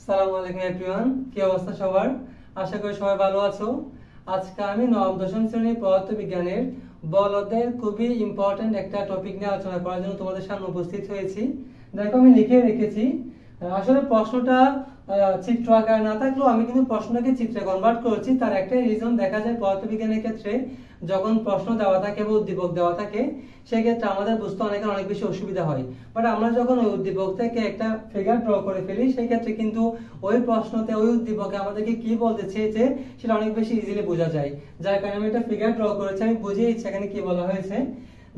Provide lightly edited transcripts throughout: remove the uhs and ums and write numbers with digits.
আসসালামু আলাইকুম এভরিওয়ান, কি অবস্থা সবার? আশা করি সবাই ভালো আছো। আজকে আমি নবম দশম শ্রেণীর পদার্থবিজ্ঞানের বল অধ্যায়ের খুবই ইম্পর্টেন্ট একটা টপিক নিয়ে আলোচনা করার জন্য তোমাদের সামনে উপস্থিত হয়েছি। দেখো আমি লিখে রেখেছি। আসলে প্রশ্নটা চিত্র আকারে না থাকলেও আমি কিন্তু প্রশ্নটাকে চিত্রে কনভার্ট করেছি। তার একটাই রিজন, দেখা যায় পদার্থবিজ্ঞানের ক্ষেত্রে যখন প্রশ্ন দেওয়া থাকে বা উদ্দীপক দেওয়া থাকে সেক্ষেত্রে আমাদের বুঝতে অনেক বেশি অসুবিধা হয়। বাট আমরা যখন ওই উদ্দীপক থেকে একটা ফিগার ড্র করে ফেলি সেই ক্ষেত্রে কিন্তু ওই প্রশ্নতে ওই উদ্দীপকে আমাদেরকে কি বলতে চেয়েছে সেটা অনেক বেশি ইজিলি বোঝা যায়। যার কারণে আমি একটা ফিগার ড্র করেছি, আমি বুঝিয়ে দিচ্ছি এখানে কি বলা হয়েছে।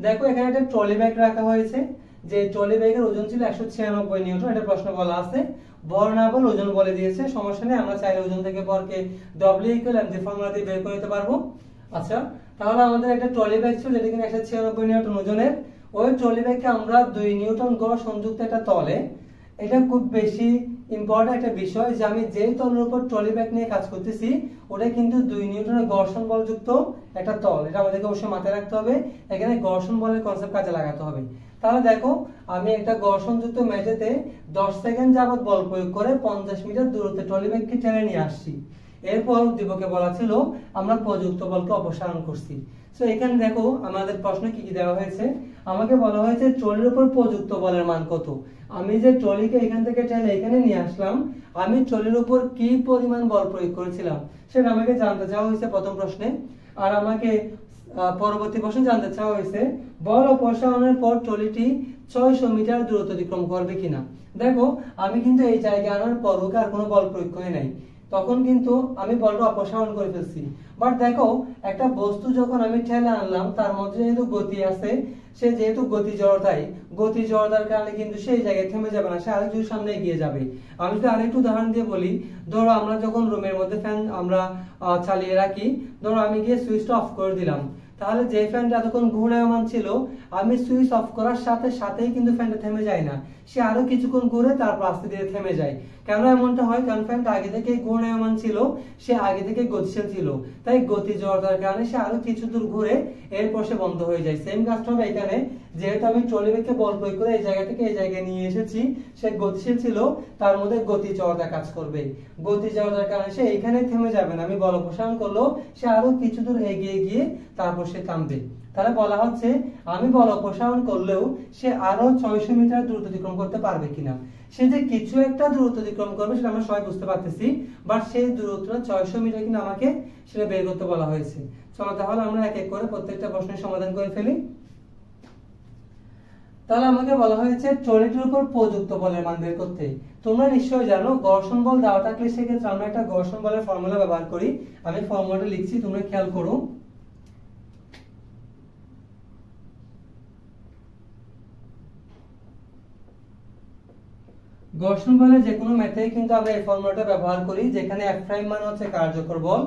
দেখো এখানে একটা ট্রলি ব্যাগ রাখা হয়েছে, যে ট্রলি ব্যাগের ওজন ছিল 196 নিউটন। এটা প্রশ্ন বলা আছে, ভর না বল ওজন বলে দিয়েছে, সমস্যা নেই, আমরা চাইলে ওজন থেকে ভরকে W = mg ফর্মুলা দিয়ে বের করে নিতে পারবো। আচ্ছা, তাহলে আমাদের একটা ট্রলি ব্যাগ ছিল যেটা কিনা 196 নিউটন ওজনের। ওই ট্রলি ব্যাগকে আমরা 2 নিউটন গড় সংযুক্ত একটা তলে, এটা খুব বেশি ইম্পর্টেন্ট একটা বিষয় যে আমি যেই তলের উপর ট্রলি ব্যাগ নিয়ে কাজ করতেছি ওটা কিন্তু 2 নিউটনের ঘর্ষণ বলযুক্ত একটা তল। এটা আমাদেরকে অবশ্যই মাথায় রাখতে হবে, এখানে ঘর্ষণ বলের কনসেপ্ট কাজে লাগাতে হবে। তাহলে দেখো আমি একটা ঘর্ষণযুক্ত মেঝেতে 10 সেকেন্ড যাবত বল প্রয়োগ করে 50 মিটার দূরত্বে ট্রলি ব্যাগকে টেনে নিয়ে আসছি। এরপর উদ্দীপকে বলা ছিল আমরা প্রযুক্ত বলকে অপসারণ করছি। সো এখানে দেখো আমাদের প্রশ্ন কি কি দেওয়া হয়েছে। আমাকে বলা হয়েছে ট্রলির উপর প্রযুক্ত বলের মান কত। আমি যে ট্রলিকে এখান থেকে টেনে এখানে নিয়ে আসলাম, আমি ট্রলির উপর কি পরিমাণ বল প্রয়োগ করেছিলাম সেটা আমাকে জানতে চাওয়া হয়েছে প্রথম প্রশ্নে। আর আমাকে পরবর্তী প্রশ্নে জানতে চাওয়া হয়েছে বল অপসারণের পর ট্রলিটি 600 মিটার দূরত্ব অতিক্রম করবে কিনা। দেখো আমি কিন্তু এই জায়গায় আনার পর ওকে আর কোনো বল প্রয়োগ করি নাই, তখন কিন্তু আমি বলটা অপসারণ করে ফেলছি। বাট দেখো একটা বস্তু যখন আমি ঠেলে আনলাম তার মধ্যে যেহেতু গতি আছে, সে যেহেতু গতি জড়তার কারণে কিন্তু সেই জায়গায় থেমে যাবে না, সে আরেকটু সামনে এগিয়ে যাবে। আমি যদি আরেকটু উদাহরণ দিয়ে বলি, ধরো আমরা যখন রুমের মধ্যে ফ্যান আমরা চালিয়ে রাখি, ধরো আমি গিয়ে সুইচটা অফ করে দিলাম, তাহলে যে ফ্যানটা এতক্ষণ ঘূর্ণায়মান ছিল আমি সুইচ অফ করার সাথে সাথেই কিন্তু ফ্যানটা থেমে যায় না, সে আরো কিছুক্ষণ ঘুরে তারপর আস্তে ধীরে থেমে যায়। কেন এমনটা হয়? কারণ ফ্যানটা আগে থেকে ঘূর্ণায়মান ছিল, সে আগে থেকে গতিশীল ছিল, তাই গতি জড়তার কারণে সে আরো কিছু দূর ঘুরে এরপর সে বন্ধ হয়ে যায়। সেম কাজটা হবে এখানে, যেহেতু আমি ট্রলি ব্যাগকে বল প্রয়োগ করে এই জায়গা থেকে এই জায়গায় নিয়ে এসেছি, সে গতিশীল ছিল, তার মধ্যে গতি জড়তা কাজ করবে। গতি জড়তার কারণে সে এখানে থেমে যাবে না, আমি বল অপসারণ করলো সে আরো কিছু দূর এগিয়ে গিয়ে তারপর সে থামবে। তাহলে বলা হচ্ছে আমি বল অপসারণ করলেও সে আরো 600 মিটার দূরত্ব অতিক্রম করতে পারবে কিনা। সে যে কিছু একটা দূরত্ব অতিক্রম করবে সেটা আমরা সবাই বুঝতে পারতেছি, বাট সেই দূরত্বটা 600 মিটার কিনা আমাকে সেটা বের করতে বলা হয়েছে। চলো তাহলে আমরা এক এক করে প্রত্যেকটা প্রশ্নের সমাধান করে ফেলি। তাহলে আমাকে বলা হয়েছে ট্রলিটির উপর প্রযুক্ত বলের মান বের করতে। তোমরা নিশ্চয়ই জানো ঘর্ষণ বল দেওয়া থাকলে সেক্ষেত্রে আমরা একটা ঘর্ষণ বলের ফর্মুলা ব্যবহার করি। আমি ফর্মুলাটা লিখছি, তোমরা খেয়াল করো। ঘর্ষণ বলের যে কোনো ম্যাথে কিন্তু আমরা এই ফর্মুলাটা ব্যবহার করি, যেখানে F' মান হচ্ছে কার্যকর বল,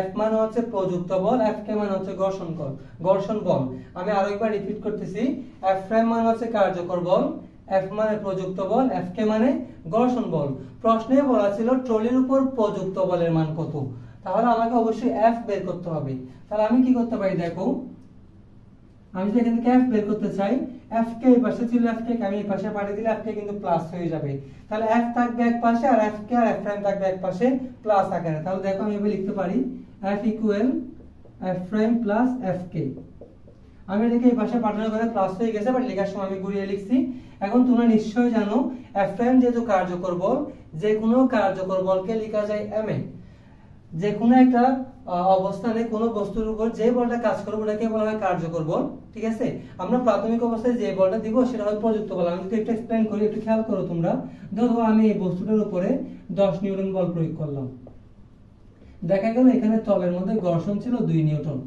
F মান হচ্ছে প্রযুক্ত বল, F কে মান হচ্ছে ঘর্ষণ বল। আমি আরো একবার রিপিট করতেছি, F' মান হচ্ছে কার্যকর বল, F মানে প্রযুক্ত বল, F কে মানে ঘর্ষণ বল। প্রশ্নে বলা ছিল ট্রলির উপর প্রযুক্ত বলের মান কত, তাহলে আমাকে অবশ্যই F বের করতে হবে। তাহলে আমি কি করতে পারি, দেখো আমি যদি এখান থেকে F বের করতে চাই, F কে এই পাশে ছিল, F কে আমি এই পাশে পাঠিয়ে দিলে F কে কিন্তু প্লাস হয়ে যাবে। তাহলে F থাকবে এক পাশে আর F কে আর F' থাকবে এক পাশে প্লাস আকারে। তাহলে দেখো আমি এভাবে লিখতে পারি F = F' প্লাস F কে। আমি এটাকে এই পাশে পাঠানোর পরে প্লাস হয়ে গেছে, বাট লেখার সময় আমি ঘুরিয়ে লিখছি। এখন তোমরা নিশ্চয়ই জানো F' যেহেতু কার্যকর বল, যে কোনো কার্যকর বলকে লেখা যায় m এ। যে কোনো একটা অবস্থানে কোনো বস্তুর উপর যে বলটা কাজ করবে ওটাকে বলা হয় কার্যকর বল, ঠিক আছে। আমরা প্রাথমিক অবস্থায় যে বলটা দিব সেটা হয় প্রযুক্ত বল। আমি যদি একটু এক্সপ্লেইন করি, একটু খেয়াল করো তোমরা। ধরো আমি এই বস্তুটার উপরে 10 নিউটন বল প্রয়োগ করলাম, দেখা গেল এখানে তলের মধ্যে ঘর্ষণ ছিল 2 নিউটন।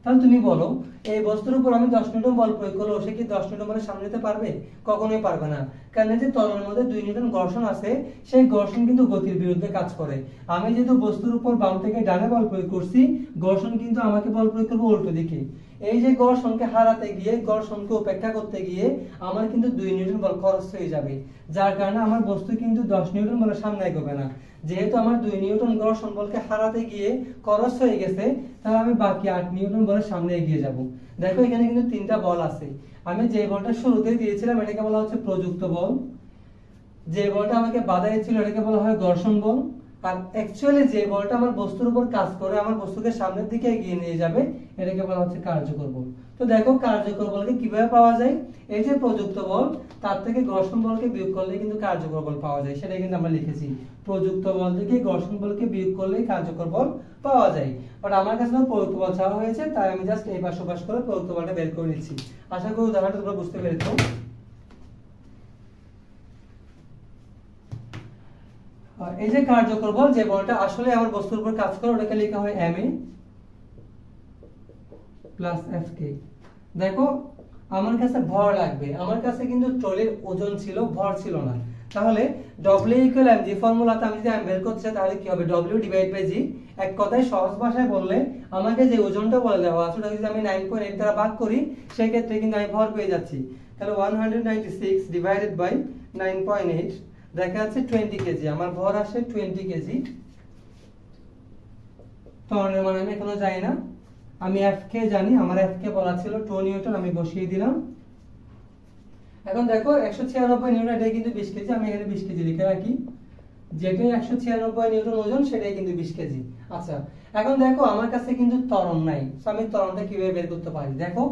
তাহলে তুমি বলো এই বস্তুর উপর আমি 10 নিউটন বল প্রয়োগ করলে সে কি 10 নিউটন বলের সামনে যেতে পারবে? কখনোই পারবে না, কারণ যে তলের মধ্যে 2 নিউটন ঘর্ষণ আছে, সেই ঘর্ষণ কিন্তু গতির বিরুদ্ধে কাজ করে। আমি যেহেতু বস্তুর উপর বাম থেকে ডানে বল প্রয়োগ করছি, ঘর্ষণ কিন্তু আমাকে বল প্রয়োগ করবে উল্টো দিকে। এই যে ঘর্ষণকে হারাতে গিয়ে, ঘর্ষণকে উপেক্ষা করতে গিয়ে আমার কিন্তু 2 নিউটন বল খরচ হয়ে যাবে, যার কারণে আমার বস্তু কিন্তু 10 নিউটন বলের সামনে এগোবে না। যেহেতু আমার 2 নিউটন ঘর্ষণ বলকে হারাতে গিয়ে খরচ হয়ে গেছে, তাহলে আমি বাকি 8 নিউটন বলের সামনে এগিয়ে যাব। দেখো এখানে কিন্তু 3টা বল আছে। আমি যে বলটা শুরুতেই দিয়েছিলাম এটাকে বলা হচ্ছে প্রযুক্ত বল, যে বলটা আমাকে বাধা দিচ্ছিল এটাকে বলা হয় ঘর্ষণ বল, আর অ্যাকচুয়ালি যে বলটা আমার বস্তুর উপর কাজ করে আমার বস্তুকে সামনের দিকে এগিয়ে নিয়ে যাবে এটাকে বলা হচ্ছে কার্যকর বল। তো দেখো কার্যকর বলকে কিভাবে পাওয়া যায়, এই যে প্রযুক্ত বল তার থেকে ঘর্ষণ বলকে বিয়োগ করলে কিন্তু কার্যকর বল পাওয়া যায়, সেটাই কিন্তু আমরা লিখেছি। প্রযুক্ত বল থেকে ঘর্ষণ বলকে বিয়োগ করলে কার্যকর বল পাওয়া যায়। বাট আমার কাছে প্রযুক্ত বল চাওয়া হয়েছে, তাই আমি জাস্ট এই পাশ ওপাশ করে প্রযুক্ত বলটা বের করে নিচ্ছি। আশা করি উদাহরণটা তোমরা বুঝতে পেরেছো। এই যে কার্যকর বল, যে বলটা আসলে আমার বস্তুর উপর কাজ করে ওটাকে লেখা হয় ma প্লাস fk। দেখো আমার কাছে ভর লাগবে, আমার কাছে কিন্তু ট্রলির ওজন ছিল, ভর ছিল না। তাহলে w = m, যে ফর্মুলাতে আমি যদি m বের করতে চাই তাহলে কি হবে, w / g। এক কথায় সহজ ভাষায় বললে আমাকে যে ওজনটা বলে দেওয়া আছে ওটা যদি আমি 9.8 দ্বারা ভাগ করি সেই ক্ষেত্রে কিন্তু আমি ভর পেয়ে যাচ্ছি। তাহলে 196 ডিভাইডেড বাই 9.8 দেখা যাচ্ছে 20 কেজি, আমার ভর আসে 20 কেজি। ত্বরণের মান আমি এখনো জানি না, আমি fk জানি, আমার fk বলা ছিল 2 নিউটন, আমি বসিয়ে দিলাম। এখন দেখো 196 নিউটন, এটাই কিন্তু 20 কেজি, আমি এখানে 20 কেজি লিখে রাখি। যেটাই 196 নিউটন ওজন সেটাই কিন্তু 20 কেজি। আচ্ছা এখন দেখো আমার কাছে কিন্তু ত্বরণ নাই, সো আমি ত্বরণটা কিভাবে বের করতে পারি। দেখো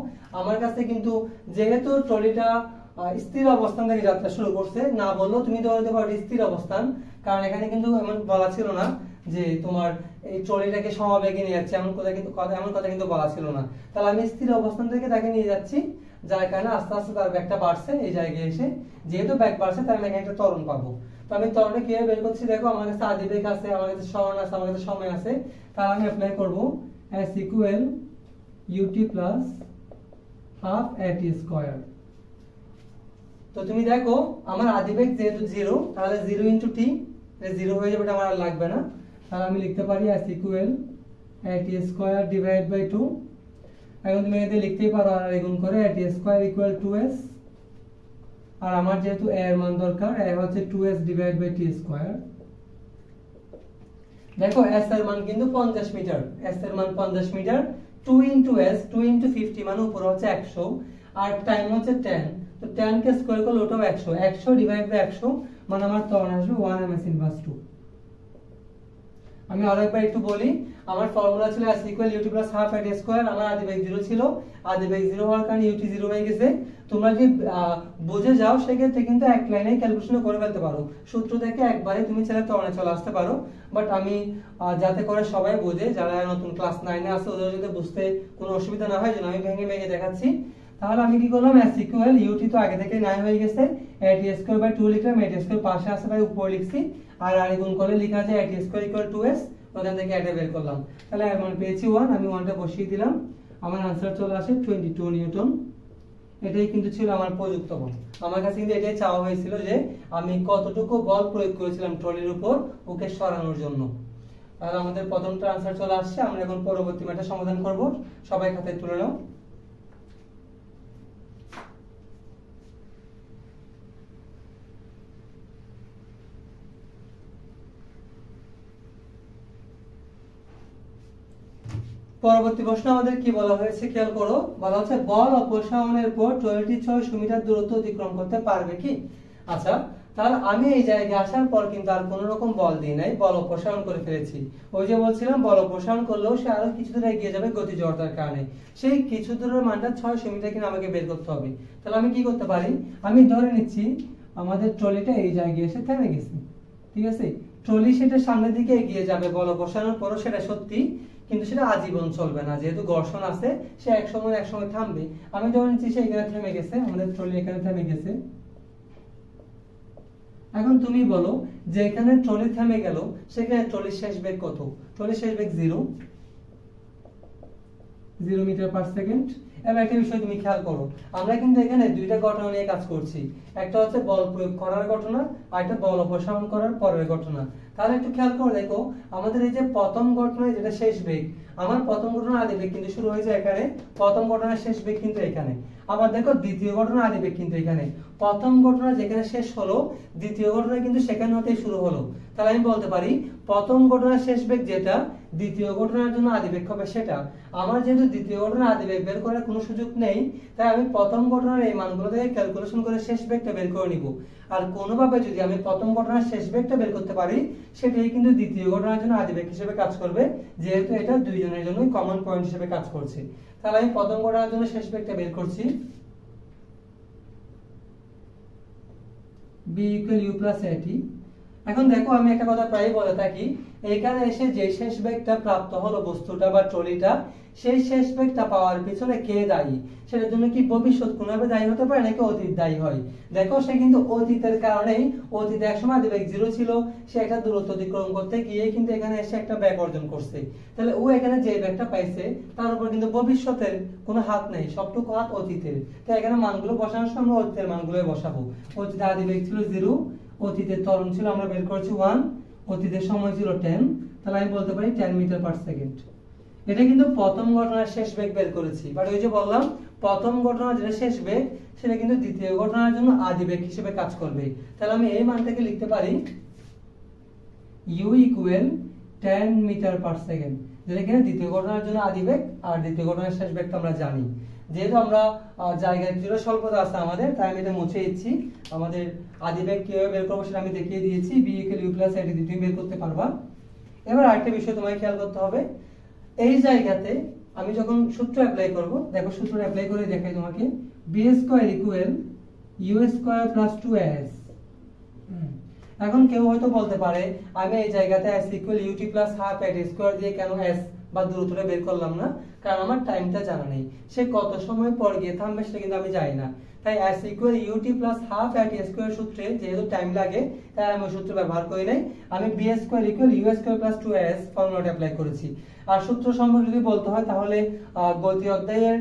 আমার কাছে কিন্তু যেহেতু ট্রলিটা স্থির অবস্থান থেকে যাত্রা শুরু করছে, না বললেও তুমি ধরে নিতে পারো স্থির অবস্থান, কারণ এখানে কিন্তু এমন বলা ছিল না যে তোমার এই ট্রলিটাকে সমবেগে নিয়ে যাচ্ছে, এমন কথা কিন্তু বলা ছিল না। তাহলে আমি স্থির অবস্থান থেকে তাকে নিয়ে যাচ্ছি, যার কারণে আস্তে আস্তে তার ব্যাগটা বাড়ছে, এই জায়গায় এসে যেহেতু ব্যাগ বাড়ছে তাই আমি এখানে একটা ত্বরণ পাবো। তো আমি ত্বরণটা কিভাবে বের করছি, দেখো আমার কাছে আদিবেগ আছে, আমার কাছে সরণ আছে, আমার কাছে সময় আছে, তাহলে আমি অ্যাপ্লাই করব s = ut plus half at square। তো তুমি দেখো আমার আদিবেগ যেহেতু 0, তাহলে 0 * t, 0 হয়ে যাবে, এটা আমার আর লাগবে না। তাহলে আমি লিখতে পারি s = at square divided by 2। এখন তুমি এতে লিখতেই পারো আর গুণ করে at square = 2s, আর আমার যেহেতু a এর মান দরকার, a হচ্ছে 2s divided by t square। দেখো s এর মান কিন্তু 50 মিটার, s এর মান 50 মিটার, 2 * s 2 * 50 মানে উপরে হচ্ছে 100 আর টাইম হচ্ছে 10, তো 10 কে স্কয়ার করলে ওটাও 100, 100 ডিভাইড বাই 100 মানে আমার ত্বরণ আসবে 1 ms * 2। আমি আরেকবার একটু বলি, আমার ফর্মুলা ছিল s = ut plus half at square, আমার আদিবেগ 0 ছিল, আদিবেগ 0 হওয়ার কারণে ut 0 হয়ে গেছে। তোমরা যদি বুঝে যাও সেক্ষেত্রে কিন্তু এক লাইনে ক্যালকুলেশন করে ফেলতে পারো, সূত্র থেকে একবারে তুমি চাইলে ত্বরণে চলে আসতে পারো। বাট আমি যাতে করে সবাই বোঝে, যারা নতুন ক্লাস 9 এ আছে ওদের যদি বুঝতে কোনো অসুবিধা না হয় জন্য আমি ভেঙে ভেঙে দেখাচ্ছি। তাহলে আমি কি করলাম, s = ut তো আগে থেকে 9 হয়ে গেছে, at square by 2 লিখলাম, at square পাশে আছে তাই উপরে লিখছি, আর গুণ করলে লেখা যায় at square = 2s, ওখান থেকে এটা বের করলাম। তাহলে এর মান পেয়েছি 1, আমি 1টা বসিয়ে দিলাম, আমার आंसर চলে আসে 22 নিউটন। এটাই কিন্তু ছিল আমার প্রযুক্ত বল। আমার কাছে কিন্তু এটাই চাওয়া হয়েছিল যে আমি কতটুকু বল প্রয়োগ করেছিলাম ট্রলির উপর ওকে সরানোর জন্য। তাহলে আমাদের প্রথমটা आंसर চলে আসছে, আমরা এখন পরবর্তী ম্যাথটা সমাধান করব। সবাই খাতায় তুলে নাও। পরবর্তী প্রশ্ন আমাদের কি বলা হয়েছে খেয়াল করো, বলা হচ্ছে বল অপসারণের পর ট্রলিটি 600 মিটার দূরত্ব অতিক্রম করতে পারবে কি। আচ্ছা তাহলে আমি এই জায়গায় আসার পর কিন্তু আর কোনো রকম বল দিই নাই, বল অপসারণ করে ফেলেছি। ওই যে বলছিলাম বল অপসারণ করলেও সে আরো কিছু দূর এগিয়ে যাবে গতি জড়তার কারণে, সেই কিছু দূরের মানটা 600 মিটার কিনা আমাকে বের করতে হবে। তাহলে আমি কি করতে পারি, আমি ধরে নিচ্ছি আমাদের ট্রলিটা এই জায়গায় এসে থেমে গেছে, ঠিক আছে। ট্রলি সেটা সামনের দিকে এগিয়ে যাবে বল অপসারণের পরও, সেটা সত্যি, কিন্তু সেটা আজীবন চলবে না, যেহেতু ঘর্ষণ আছে সে এক সময় থামবে। আমি ধরে নিচ্ছি সে এখানে থেমে গেছে, আমাদের ট্রলি এখানে থেমে গেছে। এখন তুমি বলো যে এখানে ট্রলি থেমে গেল, সেখানে ট্রলির শেষ বেগ কত? ট্রলির শেষ বেগ 0 মিটার পার সেকেন্ড। এবার একটা বিষয় তুমি খেয়াল করো, আমরা কিন্তু এখানে দুইটা ঘটনা নিয়ে কাজ করছি, একটা হচ্ছে বল প্রয়োগ করার ঘটনা আর একটা বল অপসারণ করার পরের ঘটনা। তাহলে একটু খেয়াল করে দেখো, আমাদের এই যে প্রথম ঘটনায় যেটা শেষ বেগ, আমার প্রথম ঘটনার আদি বেগ কিন্তু শুরু হয়েছে এখানে, প্রথম ঘটনার শেষ বেগ কিন্তু এখানে। আবার দেখো দ্বিতীয় ঘটনার আদি বেগ কিন্তু এখানে, প্রথম ঘটনা যেখানে শেষ হলো দ্বিতীয় ঘটনা কিন্তু সেখান হতেই শুরু হলো। তাহলে আমি বলতে পারি প্রথম ঘটনার শেষ বেগ যেটা, দ্বিতীয় ঘটনার জন্য আদি বেগ হবে সেটা। আমার যেহেতু দ্বিতীয় ঘটনার আদি বেগ বের করার কোনো সুযোগ নেই, তাই আমি প্রথম ঘটনার এই মানগুলো থেকে ক্যালকুলেশন করে শেষ বেগটা বের করে নিব। আর কোনোভাবে যদি আমি প্রথম ঘটনার শেষ বেগটা বের করতে পারি, সেটাই কিন্তু দ্বিতীয় ঘটনার জন্য আদি বেগ হিসেবে কাজ করবে, যেহেতু এটা দুইজনের জন্যই কমন পয়েন্ট হিসেবে কাজ করছে। তাহলে আমি প্রথম ঘটনার জন্য শেষ বেগটা বের করছি, b = u + at। এখন দেখো আমি একটা কথা প্রায়ই বলে থাকি, এখানে এসে যে শেষ বেগটা প্রাপ্ত হলো বস্তুটা বা ট্রলিটা, সেই শেষ বেগটা পাওয়ার পিছনে কে দায়ী, সেটার জন্য কি ভবিষ্যৎ কোনোভাবে দায়ী হতে পারে নাকি অতীত দায়ী হয়? দেখো সে কিন্তু অতীতের কারণেই, অতীতে একসময় আদি বেগ 0 ছিল, সে একটা দূরত্ব অতিক্রম করতে গিয়ে কিন্তু এখানে এসে একটা বেগ অর্জন করছে। তাহলে ও এখানে যে বেগটা পাইছে তার উপর কিন্তু ভবিষ্যতের কোনো হাত নেই, সবটুকু হাত অতীতের। তাই এখানে মানগুলো বসানোর সময় আমরা অতীতের মানগুলোই বসাবো। অতীতে আদি বেগ ছিল 0, অতীতের ত্বরণ ছিল আমরা বের করেছি 1, অতীতের সময় ছিল 10, তাহলে আমি বলতে পারি 10 মিটার/সেকেন্ড। এটা কিন্তু প্রথম ঘটনার শেষ বেগ বের করেছি, বাট ওই যে বললাম প্রথম ঘটনার যেটা শেষ বেগ সেটা কিন্তু দ্বিতীয় ঘটনার জন্য আদি বেগ হিসেবে কাজ করবে। তাহলে আমি এই মানটাকে লিখতে পারি u = 10 মিটার/সেকেন্ড, যেটা কিনা দ্বিতীয় ঘটনার জন্য আদি বেগ আর দ্বিতীয় ঘটনার শেষ বেগটা আমরা জানি। যেহেতু আমরা জায়গায় কিছুটা স্বল্পতা আছে আমাদের, তাই আমি এটা মুছে দিচ্ছি। আমাদের আদি বেগ কিভাবে বের করবো সেটা আমি দেখিয়ে দিয়েছি, b = u + at তুমি বের করতে পারবা। এবার আরেকটা বিষয় তোমায় খেয়াল করতে হবে, এই জায়গাতে আমি যখন সূত্র অ্যাপ্লাই করব, দেখো সূত্র অ্যাপ্লাই করে দেখাই তোমাকে, b² = u² + 2s। এখন কেউ হয়তো বলতে পারে আমি এই জায়গাতে s = ut + half at² দিয়ে কেন s বা দূরত্বটা বের করলাম না, কারণ আমার টাইমটা জানা নেই, সে কত সময় পর গিয়ে থামবে সেটা কিন্তু আমি জানি না। তাই s = ut + half at² সূত্রে যেহেতু টাইম লাগে, তাই আমি সূত্র ব্যবহার করি নাই, আমি b² = u² + 2s ফর্মুলাটা অ্যাপ্লাই করেছি। আর সূত্র সম্পর্কে যদি বলতে হয় তাহলে গতি অধ্যায়ের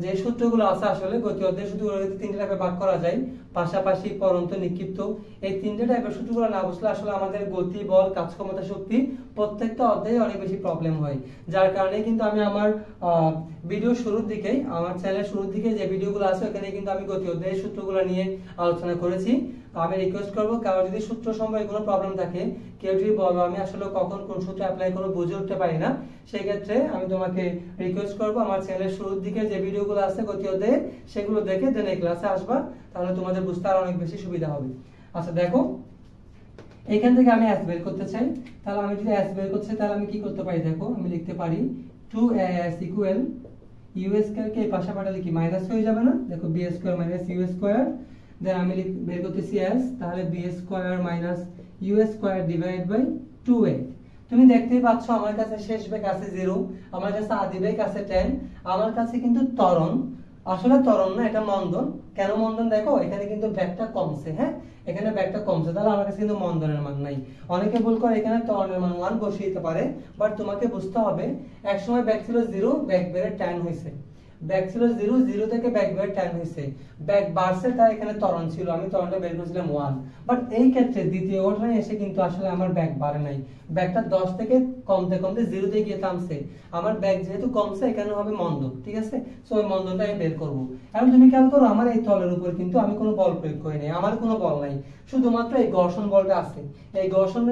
যে সূত্রগুলো আছে, আসলে গতি অধ্যায়ের সূত্রগুলো তিনটা টাইপে ভাগ করা যায়, পাশাপাশি, পরন্ত, নিক্ষিপ্ত। এই তিনটা টাইপের সূত্রগুলো না বুঝলে আসলে আমাদের গতি, বল, কাজ ক্ষমতা, শক্তি প্রত্যেকটা অধ্যায়ে অনেক বেশি প্রবলেম হয়। যার কারণে কিন্তু আমি আমার ভিডিও শুরুর দিকেই, আমার চ্যানেলের শুরুর দিকে যে ভিডিওগুলো আছে ওখানে কিন্তু আমি গতি অধ্যায়ের সূত্রগুলো নিয়ে আলোচনা করেছি। আমি রিকোয়েস্ট করবো কারো যদি সূত্র সম্পর্কে কোনো প্রবলেম থাকে, কেউ যদি বলো আমি আসলে কখন কোন সূত্র অ্যাপ্লাই করবো বুঝে উঠতে পারি না, সেই ক্ষেত্রে আমি তোমাকে রিকোয়েস্ট করবো আমার চ্যানেলের শুরুর দিকে যে ভিডিওগুলো আছে গতি অধ্যায়ে, সেগুলো দেখে দেন এই ক্লাসে আসবা, তাহলে তোমাদের বুঝতে আরো অনেক বেশি সুবিধা হবে। আচ্ছা দেখো, এখান থেকে আমি s বের করতে চাই, তাহলে আমি যদি s বের করতে চাই তাহলে আমি কি করতে পারি, দেখো আমি লিখতে পারি 2s = u² কে এই পাশে পাঠালে কি মাইনাস হয়ে যাবে না, দেখো b² - u², দেন আমি বের করতেছি s, তাহলে b² - u² / 2a। তুমি দেখতেই পাচ্ছ আমার কাছে শেষ বেগ আছে 0, আমার কাছে আদি বেগ আছে 10, আমার কাছে কিন্তু ত্বরণ, আসলে ত্বরণ না, এটা মন্দন। কেন মন্দন? দেখো এখানে কিন্তু বেগটা কমছে, হ্যাঁ এখানে বেগটা কমছে, তাহলে আমার কাছে কিন্তু মন্দনের মান নাই। অনেকে ভুল করে এখানে ত্বরণের মান 1 বসিয়ে দিতে পারে, বাট তোমাকে বুঝতে হবে এক সময় বেগ ছিল 0, বেগ বেড়ে 10 হয়েছে, ব্যাক ছিল 0, 0 থেকে ব্যাক বের 10 হইছে, ব্যাক বাড়ছে, তাই এখানে ত্বরণ ছিল, আমি ত্বরণটা বের করেছিলাম 1। বাট এই ক্ষেত্রে দ্বিতীয় ঘটনায় এসে কিন্তু আসলে আমার ব্যাক বাড়ে নাই, ব্যাকটা 10 থেকে কমতে কমতে 0 তে গিয়ে থামছে, আমার ব্যাক যেহেতু কমছে এখানে হবে মন্দন, ঠিক আছে? সো ওই মন্দনটা আমি বের করব। এখন তুমি খেয়াল করো আমার এই তলের উপর কিন্তু আমি কোনো বল প্রয়োগ করি নাই, আমার কোনো বল নাই, শুধুমাত্র এই ঘর্ষণ বলটা আছে। এই ঘর্ষণ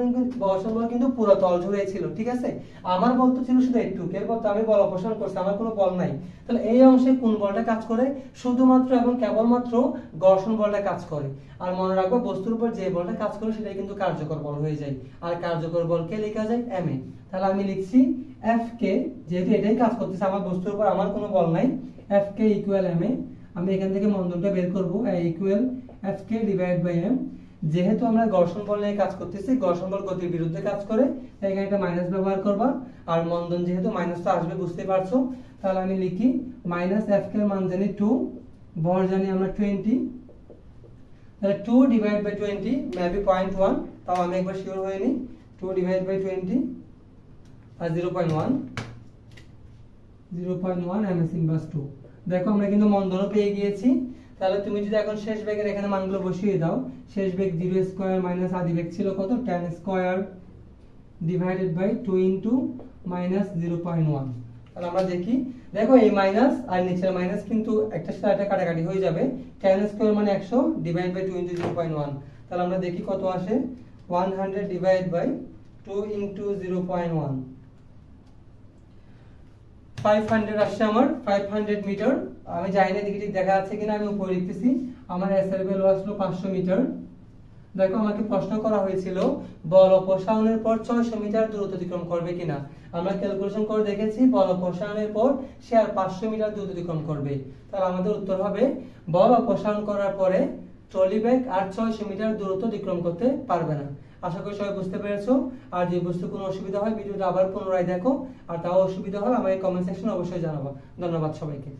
বল কিন্তু পুরো তল জুড়ে ছিল, ঠিক আছে? আমার বল তো ছিল শুধু এইটুকু, এরপর তো আমি বল অপসারণ করছি, আমার কোনো বল নাই। তাহলে এই অংশে কোন বলটা কাজ করে? শুধুমাত্র এবং কেবলমাত্র ঘর্ষণ বলটা কাজ করে। আর মনে রাখবো বস্তুর উপর যে বলটা কাজ করে সেটাই কিন্তু কার্যকর বল হয়ে যায়, আর কার্যকর বলকে লেখা যায় ma। তাহলে আমি লিখছি Fk, যেহেতু এটাই কাজ করতেছে আমার বস্তুর উপর, আমার কোনো বল নাই, Fk = ma। আমি এখান থেকে মন্দনটা বের করব, Fk / m। যেহেতু আমরা ঘর্ষণ বল নিয়ে কাজ করতেছি, ঘর্ষণ বল গতির বিরুদ্ধে কাজ করে, তাই এখানে একটা মাইনাস ব্যবহার করবা, আর মন্দন যেহেতু মাইনাস তো আসবে বুঝতে পারছো, তাহলে আমি লিখি -Fk এর মান জানি 2, ভর জানি আমরা 20, তাহলে 2 / 20 মেবি 0.1, তাও আমি একবার শিওর হয়ে নি, 2 / 20 আর 0.1 ms/2। দেখো আমরা কিন্তু মন্দনও পেয়ে গিয়েছি। তাহলে তুমি যদি এখন শেষ বেগের এখানে মানগুলো বসিয়ে দাও, শেষ বেগ 0² আদি বেগ ছিল কত, 10² / 2 * -0.1। তাহলে আমরা দেখি, দেখো এই মাইনাস আর নিচের মাইনাস কিন্তু একটা সাথে একটা কাটাকাটি হয়ে যাবে, 10² মানে 100 / 2 * 0.1। তাহলে আমরা দেখি কত আসে, 100 / 2 * 0.1, 500 আসছে আমার, 500 মিটার। আমি জানি না দিকে ঠিক দেখা যাচ্ছে কিনা, আমি উপরে লিখতেছি, আমার এস এর ভ্যালু আসলো 500 মিটার, দেখো আমাকে প্রশ্ন করা হয়েছিল বল অপসারণের পর 600 মিটার দূরত্ব অতিক্রম করবে কিনা। আমরা ক্যালকুলেশন করে দেখেছি বল অপসারণের পর সে আর 500 মিটার দূরত্ব অতিক্রম করবে। তাহলে আমাদের উত্তর হবে বল অপসারণ করার পরে ট্রলি ব্যাগ আর 600 মিটার দূরত্ব অতিক্রম করতে পারবে না। আশা করি সবাই বুঝতে পেরেছো। আর যদি বুঝতে কোনো অসুবিধা হয় ভিডিওটা আবার পুনরায় দেখো, আর তাও অসুবিধা হলে আমাকে কমেন্ট সেকশনে অবশ্যই জানাবো। ধন্যবাদ সবাইকে।